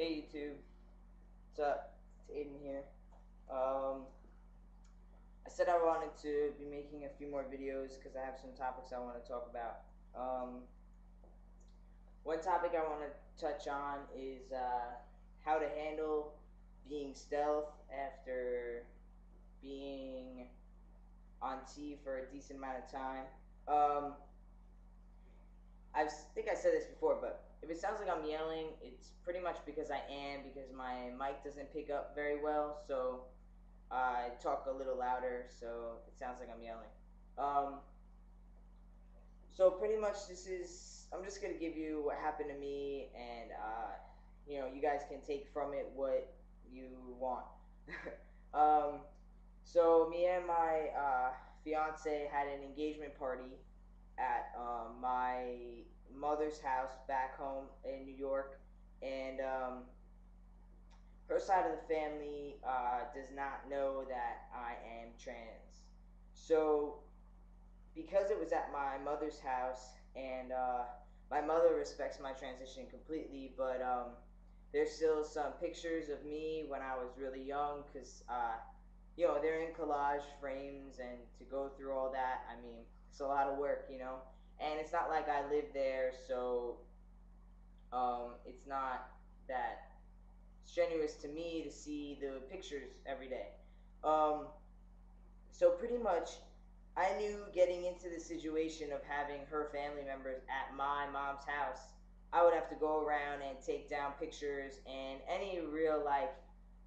Hey YouTube, what's up? It's Aiden here. Um, I said I wanted to be making a few more videos because I have some topics I want to talk about. One topic I want to touch on is how to handle being stealth after being on T for a decent amount of time. Um, I think I said this before, but if it sounds like I'm yelling, it's pretty much because I am, because my mic doesn't pick up very well, so I talk a little louder, so it sounds like I'm yelling. So pretty much I'm just gonna give you what happened to me, and you guys can take from it what you want. um, so me and my fiance had an engagement party at my mother's house back home in New York, and her side of the family does not know that I am trans. So, because it was at my mother's house, and my mother respects my transition completely, but there's still some pictures of me when I was really young, because they're in collage frames, and to go through all that, I mean, it's a lot of work. And it's not like I live there, so it's not that strenuous to me to see the pictures every day. Um, so pretty much, I knew getting into the situation of having her family members at my mom's house, I would have to go around and take down pictures and any real life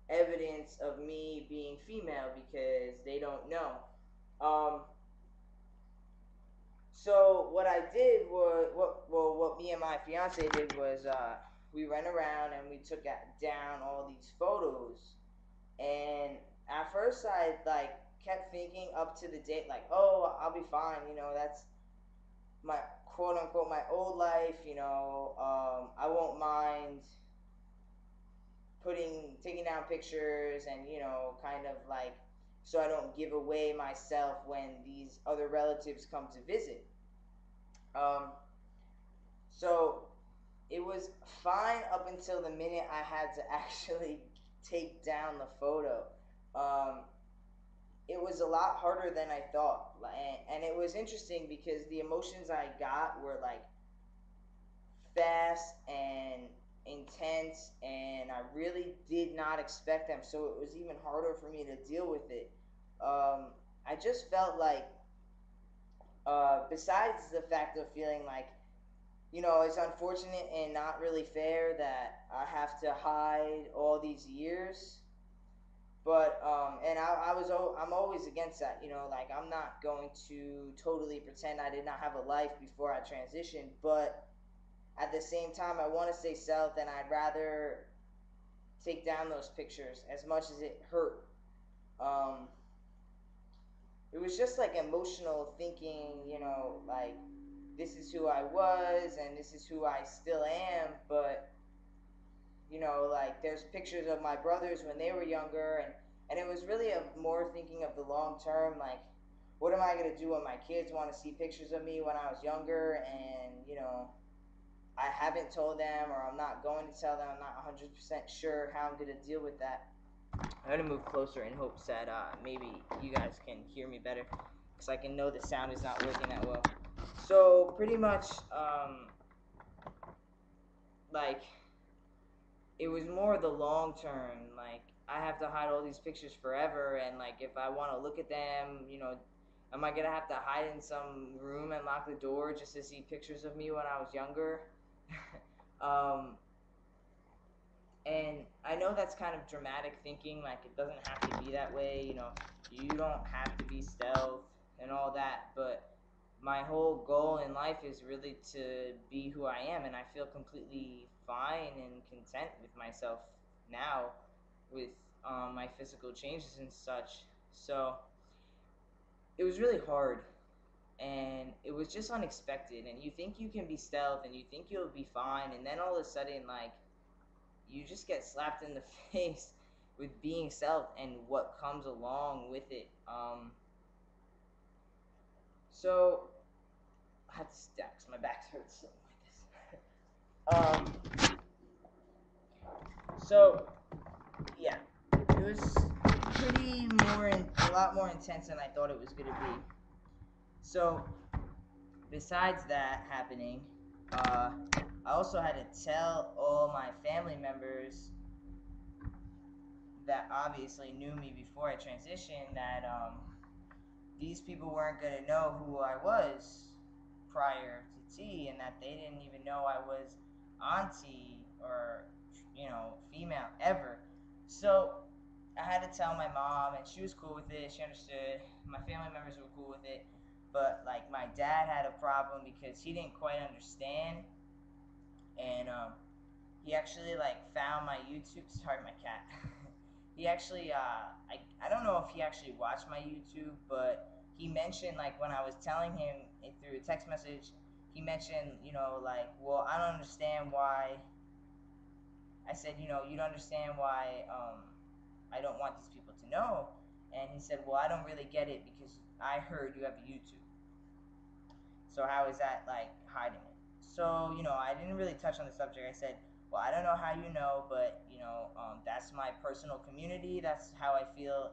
evidence of me being female because they don't know. Um, so what I did was what me and my fiance did was we ran around and we took down all these photos. And at first I like kept thinking up to the date, like, oh, I'll be fine, that's my quote unquote my old life, I won't mind taking down pictures, and kind of like, so I don't give away myself when these other relatives come to visit. um so it was fine up until the minute I had to actually take down the photo. um it was a lot harder than I thought, and it was interesting because the emotions I got were like fast and intense, and I really did not expect them. So it was even harder for me to deal with it. I just felt like, besides the fact of feeling like, it's unfortunate and not really fair that I have to hide all these years. But and I'm always against that. Like, I'm not going to totally pretend I did not have a life before I transitioned. But at the same time, I want to stay self, and I'd rather take down those pictures as much as it hurt. Um, it was just like emotional thinking. Like, this is who I was and this is who I still am. But like, there's pictures of my brothers when they were younger, and it was really more thinking of the long term, like, what am I going to do when my kids want to see pictures of me when I was younger, and I haven't told them, or I'm not going to tell them. I'm not 100% sure how I'm going to deal with that. I'm going to move closer in hopes that maybe you guys can hear me better, because I can know the sound is not working that well. So pretty much, like, it was more the long term. Like, I have to hide all these pictures forever, and like, if I want to look at them, am I gonna have to hide in some room and lock the door just to see pictures of me when I was younger? um, and I know that's kind of dramatic thinking. Like, it doesn't have to be that way. You don't have to be stealth and all that, but my whole goal in life is really to be who I am, and I feel completely fine and content with myself now, with my physical changes and such. So it was really hard, and it was just unexpected. And you think you can be stealth, and you think you'll be fine, and then all of a sudden, like, you just get slapped in the face with being stealth and what comes along with it. So I have to step because my back hurts something like this. So yeah, it was a lot more intense than I thought it was gonna be. So besides that happening, uh, I also had to tell all my family members that obviously knew me before I transitioned that these people weren't gonna know who I was prior to T, and that they didn't even know I was on T or female ever. So I had to tell my mom, and she was cool with it. She understood. My family members were cool with it, but like my dad had a problem because he didn't quite understand, and he actually like found my YouTube. Sorry, my cat. He actually I don't know if he actually watched my YouTube, but he mentioned like when I was telling him it through a text message, he mentioned like, well, I don't understand why. I said, you don't understand why I don't want these people to know. And he said, well, I don't really get it because I heard you have a YouTube. So how is that like hiding it? So I didn't really touch on the subject. I said, well, I don't know how you know, but that's my personal community. That's how I feel,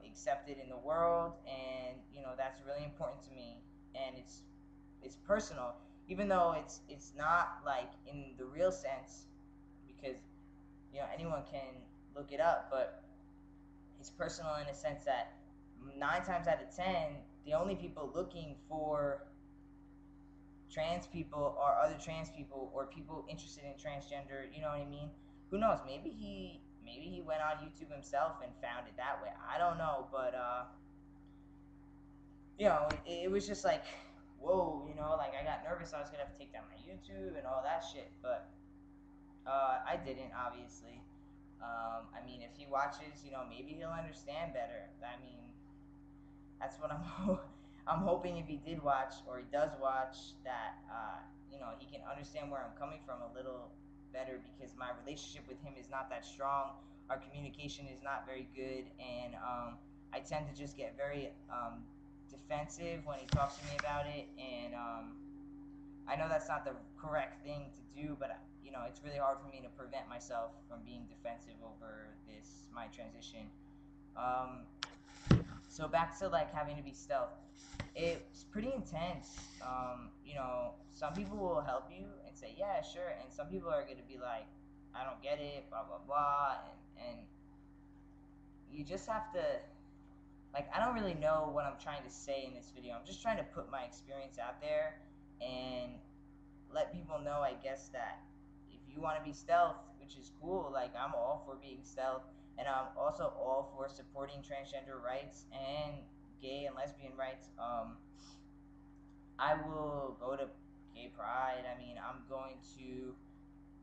accepted in the world, and that's really important to me. And it's personal, even though it's not like in the real sense, because anyone can look it up, but it's personal in a sense that 9 times out of 10, the only people looking for trans people are other trans people or people interested in transgender. You know what I mean? Who knows? Maybe he went on YouTube himself and found it that way. I don't know, but it was just like, whoa, like I got nervous. I was gonna have to take down my YouTube and all that shit, but I didn't, obviously. I mean, if he watches, maybe he'll understand better. I mean, that's what I'm hoping if he did watch or he does watch that, he can understand where I'm coming from a little better, because my relationship with him is not that strong. Our communication is not very good, and I tend to just get very defensive when he talks to me about it, and I know that's not the correct thing to do, but it's really hard for me to prevent myself from being defensive over my transition. Um, so back to like having to be stealth. It's pretty intense. Some people will help you and say, yeah, sure, and some people are gonna be like, I don't get it, blah blah blah, and you just have to, like, I don't really know what I'm trying to say in this video. I'm just trying to put my experience out there and let people know, I guess, that if you want to be stealth, which is cool, like I'm all for being stealth, and I'm also all for supporting transgender rights and gay and lesbian rights. I will go to gay pride. I mean, I'm going to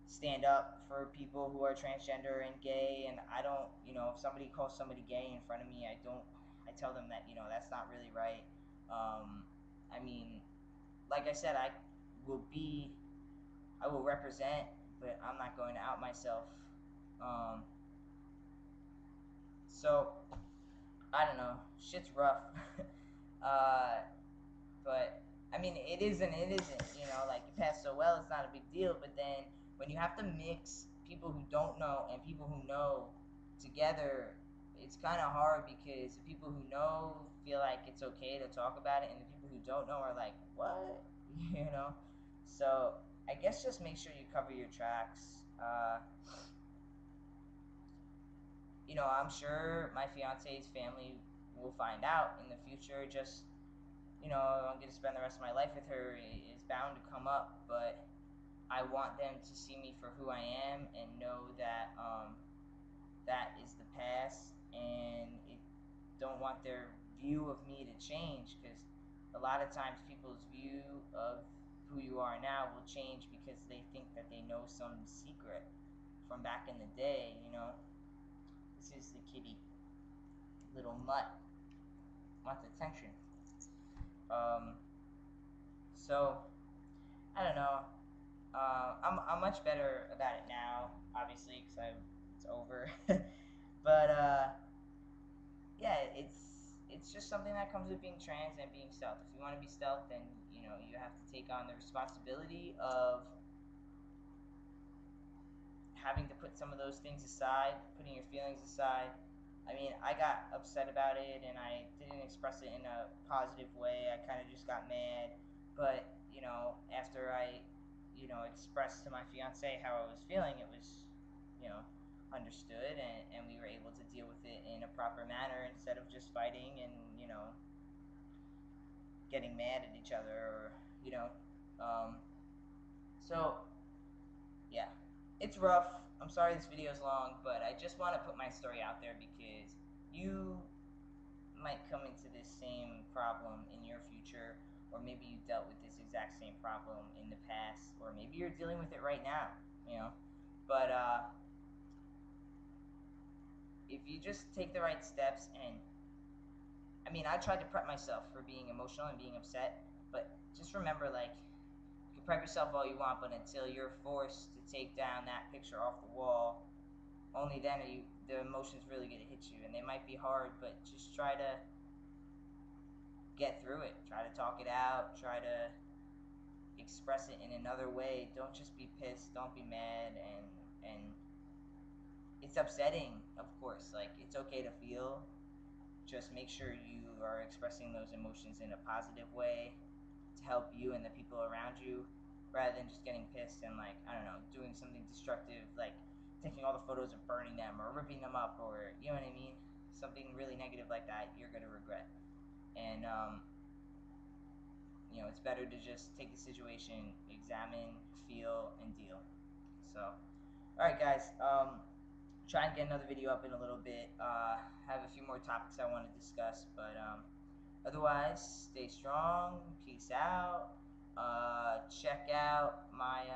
stand up for people who are transgender and gay, and I don't, if somebody calls somebody gay in front of me, I tell them that, that's not really right. I mean, like I said, will be I will represent, but I'm not going to out myself. Um, so I don't know, shit's rough. uh, but I mean, it is and it isn't. Like you pass so well, it's not a big deal. But then when you have to mix people who don't know and people who know together, it's kind of hard, because the people who know feel like it's okay to talk about it, and the people who don't know are like, what? So I guess just make sure you cover your tracks. I'm sure my fiance's family will find out in the future. Just, I'm going to spend the rest of my life with her is bound to come up, but I want them to see me for who I am and know that that is the past, and don't want their view of me to change, because a lot of times people's view of who you are now will change because they think that they know some secret from back in the day. This is the kitty, little mutt, wants attention. So I don't know. I'm much better about it now, obviously, because it's over. But yeah, it's just something that comes with being trans and being stealth. If you want to be stealth, then you have to take on the responsibility of having to put some of those things aside, putting your feelings aside. I mean, I got upset about it and I didn't express it in a positive way. I kind of just got mad. But, after I, expressed to my fiance how I was feeling, it was, understood, and we were able to deal with it in a proper manner instead of just fighting and, getting mad at each other, or, um, so yeah, it's rough. I'm sorry this video is long, but I just want to put my story out there because you might come into this same problem in your future, or maybe you dealt with this exact same problem in the past, or maybe you're dealing with it right now, But if you just take the right steps, and I mean, I tried to prep myself for being emotional and being upset, but just remember, like, you can prep yourself all you want, but until you're forced to take down that picture off the wall, only then are the emotions really gonna hit you, and they might be hard, but just try to get through it. Try to talk it out. Try to express it in another way. Don't just be pissed. Don't be mad, and it's upsetting, of course. Like, it's okay to feel. Just make sure you are expressing those emotions in a positive way to help you and the people around you, rather than just getting pissed and, like, I don't know, doing something destructive, like taking all the photos and burning them or ripping them up, or, you know what I mean? Something really negative like that, you're gonna regret. And it's better to just take the situation, examine, feel, and deal. So, all right, guys. Try and get another video up in a little bit. Have a few more topics I want to discuss, but otherwise, stay strong. Peace out. Check out my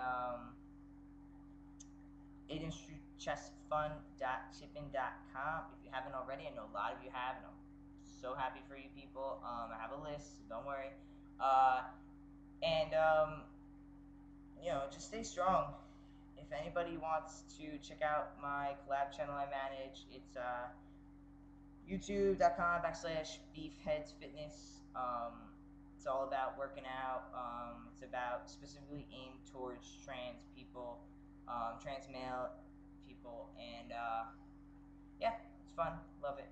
AidenStreetChessFund.chippin.com if you haven't already. I know a lot of you have, and I'm so happy for you people. I have a list, so don't worry. And just stay strong. If anybody wants to check out my collab channel I manage, it's youtube.com/beefheadsfitness. It's all about working out. It's about specifically aimed towards trans people, trans male people, and yeah, it's fun. Love it.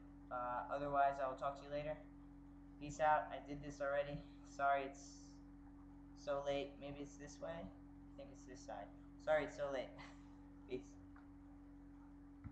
Otherwise, I will talk to you later. Peace out. I did this already. Sorry it's so late. Maybe it's this way. I think it's this side. Sorry it's so late.